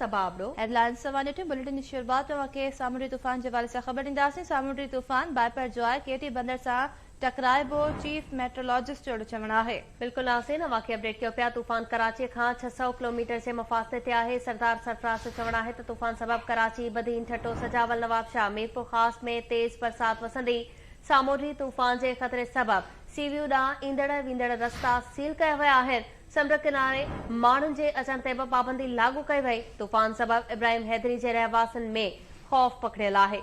सबाब headlines सवानिटी bulletin की शुरुआत के सामुंडी तूफान के हवाले से खबर ॾींदासीं। सामुंडी तूफान बाइपर जो आहे केटी बंदर से टकराइबो, चीफ मेट्रोलॉजिस्ट जो चवण है। बिल्कुल नाज़रीन, वाक़ई अपडेट किया पिया। तूफान कराची खां 600 किलोमीटर से मुफ़ासिले ते आहे। सरदार सरफराज जो चवण है तो तूफान सबब कराची, बदीन, ठट्टो, सजावल, नवाबशाह, मीरपुर खास में तेज बरसात वसंदी। सामुंडी तूफान के खतरे सबब सीवियू ॾांहुं ईंदड़ वींदड़ रस्ता सील कया विया आहिनि। समुंड किनारे माण्हुनि जे अचण ते बि पाबंदी लागू कई वई। तूफान सबब इब्राहिम हैदरी जे रहवासियुनि में खौफ पकड़ियल आहे।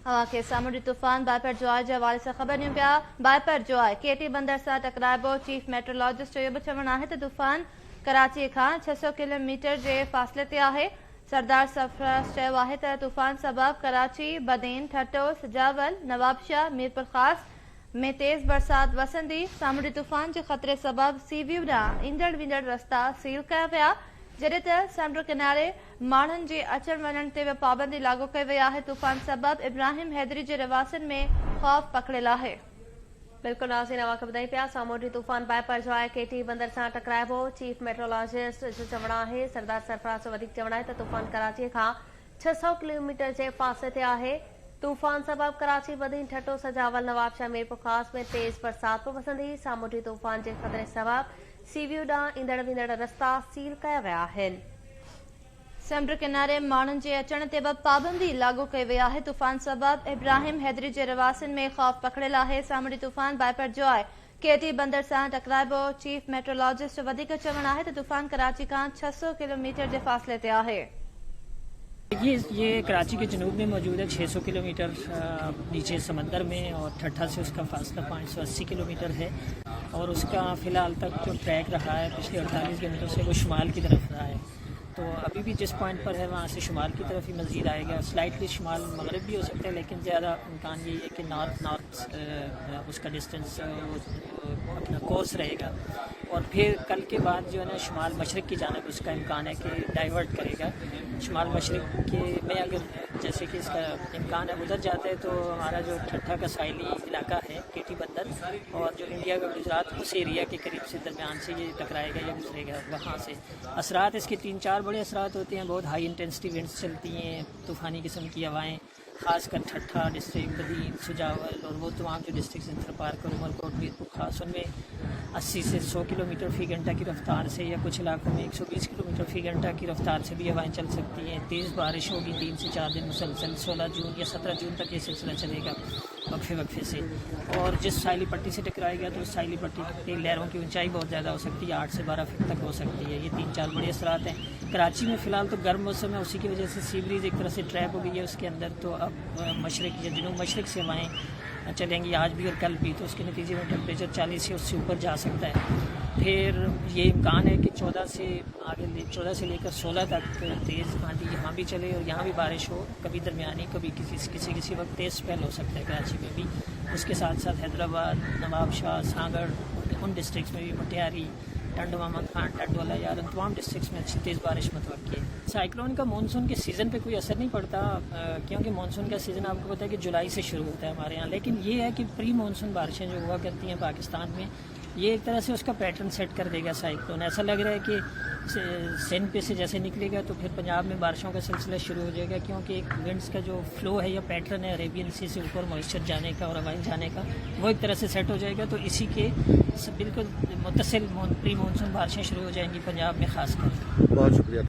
हवा के सामुंडी तूफान बाइपर जोआय के हवाले से खबर ॾियूं पिया। बाइपर जोआय केटी बंदर से टकराइबो, चीफ मेट्रोलॉजिस्ट जो चवण है तो तूफान कराची खां 600 किलोमीटर के फासले ते आहे। सरदार सरफराज चयो आहे त तूफान सबब कराची, बदीन, ठट्टो, सजावल, नवाबशाह, मीरपुर खास में तेज बरसात वसंदी। सामुंडी तूफान के खतरे सबब सीवियू ॾांहुं ईंदड़ वींदड़ रस्ता सील कया विया, जॾहिं त समुंड किनारे माण्हुनि जे अचण वञण ते बि पाबंदी लागू कई वई आहे। तूफान सबब इब्राहिम हैदरी जे रहवासियुनि में खौफ पकड़ियल आहे। बिल्कुल नाज़रीन, अवां खे ॿुधाई पिया सामुंडी तूफान बाइपर जो आहे केटी बंदर से टकराइबो। चीफ मेट्रोलॉजिस्ट जो चवण है, सरदार सरफराज जो वधीक चवण है तो तूफान कराची खां 600 किलोमीटर के फासले ते आहे। तूफान सबब कराची, बदीन, ठट्टो, सजावल, नवाबशाह, मीरपुर खास में तेज बरसात पे वसंदी। सामुंडी तूफान के खतरे सबब सीवियू ॾांहुं ईंदड़ वींदड़ रस्ता सील कया विया आहिनि। समुंड किनारे माण्हुनि जे अचण ते बि पाबंदी लागू कई वई आहे। तूफान सबब इब्राहिम हैदरी जे रहवासियुनि में खौफ पकड़ियल आहे। सामुंडी तूफान बाइपर जो आहे केटी बंदर से टकराइबो। चीफ मेट्रोलॉजिस्ट जो वधीक चवण है तो तूफान कराची खां 600 किलोमीटर के फासले ते आहे। ये कराची के जनूब में मौजूद है, 600 किलोमीटर नीचे समंदर में, और ठट्ठा से उसका फासला 580 किलोमीटर है। और उसका फ़िलहाल तक जो ट्रैक रहा है पिछले 48 घंटों से वो शुमाल की तरफ रहा है। तो अभी भी जिस पॉइंट पर है वहाँ से शुमाल की तरफ ही मज़ीद आएगा। स्लाइटली शुमाल मगरब भी हो सकता है, लेकिन ज़्यादा इम्कान ये है कि नॉर्थ उसका डिस्टेंस अपना कोर्स रहेगा। और फिर कल के बाद जो है ना शुमाल मशरक़ की जानब उसका इम्कान है कि डाइवर्ट करेगा। शुमाल मशरक़ के में अगर जैसे कि इसका इम्कान है उधर जाता है तो हमारा जो ठट्ठा का साहिली इलाका है केटी बंदर, और जो इंडिया का गुजरात उस एरिया के करीब से दरमियान से ये टकराएगा या गुजरेगा। वहाँ से असरात इसके 3-4 बड़े असरात होते हैं। बहुत हाई इंटेंसिटी विंड्स चलती हैं, तूफ़ानी किस्म की हवाएँ, खासकर ठट्ठा डिस्ट्रिक्ट, बदीन, सुजावल और वो तमाम जो डिस्ट्रिक्ट इंटर पार्क और उमरकोट, मीरपुर खास, उनमें 80 से 100 किलोमीटर फ़ी घंटा की रफ्तार से, या कुछ इलाकों में 120 किलोमीटर फ़ी घंटा की रफ्तार से भी हवाएं चल सकती हैं। तेज़ बारिश होगी 3 से 4 दिन मुसलसल। 16 जून या 17 जून तक ये सिलसिला चलेगा वक्फे वक्फे से। और जिस साहिली पट्टी से टकराएगा तो उस साहिली पट्टी की लहरों की ऊंचाई बहुत ज़्यादा हो सकती है, 8 से 12 फीट तक हो सकती है। ये 3-4 बड़े असरात हैं। कराची में फ़िलहाल तो गर्म मौसम है, उसी की वजह से सी ब्रीज़ एक तरह से ट्रैप हो गई है उसके अंदर। तो अब मशरक़ या जनूब मशरक़ से हवाएँ चलेंगी आज भी और कल भी, तो उसके नतीजे में टेम्परेचर 40 से उससे ऊपर जा सकता है। फिर ये इम्कान है कि 14 से लेकर 16 तक तेज़ आंधी यहाँ भी चले और यहाँ भी बारिश हो, कभी दरमियानी, कभी किसी वक्त तेज़ स्पेल हो सकता है कराची में भी। उसके साथ साथ हैदराबाद, नवाबशाह, सागड़, उन डिस्ट्रिक्स में भी, मटियारी, टंड मोहम्मद खान, टंडोला, यार तमाम डिस्ट्रिक्स में अच्छी तेज़ बारिश मतवक्की है। साइक्लोन का मानसून के सीज़न पे कोई असर नहीं पड़ता, क्योंकि मानसून का सीज़न आपको पता है कि जुलाई से शुरू होता है हमारे यहाँ। लेकिन ये है कि प्री मानसून बारिशें जो हुआ करती हैं पाकिस्तान में, ये एक तरह से उसका पैटर्न सेट कर देगा साइक्लोन। ऐसा लग रहा है कि सिंध पे से जैसे निकलेगा तो फिर पंजाब में बारिशों का सिलसिला शुरू हो जाएगा, क्योंकि एक विंड्स का जो फ्लो है या पैटर्न है अरेबियन सी से ऊपर मॉइस्चर जाने का और हवाएं जाने का, वो एक तरह से सेट हो जाएगा। तो इसी के बिल्कुल मुतसिल प्री मानसून बारिशें शुरू हो जाएंगी पंजाब में खासकर। बहुत शुक्रिया।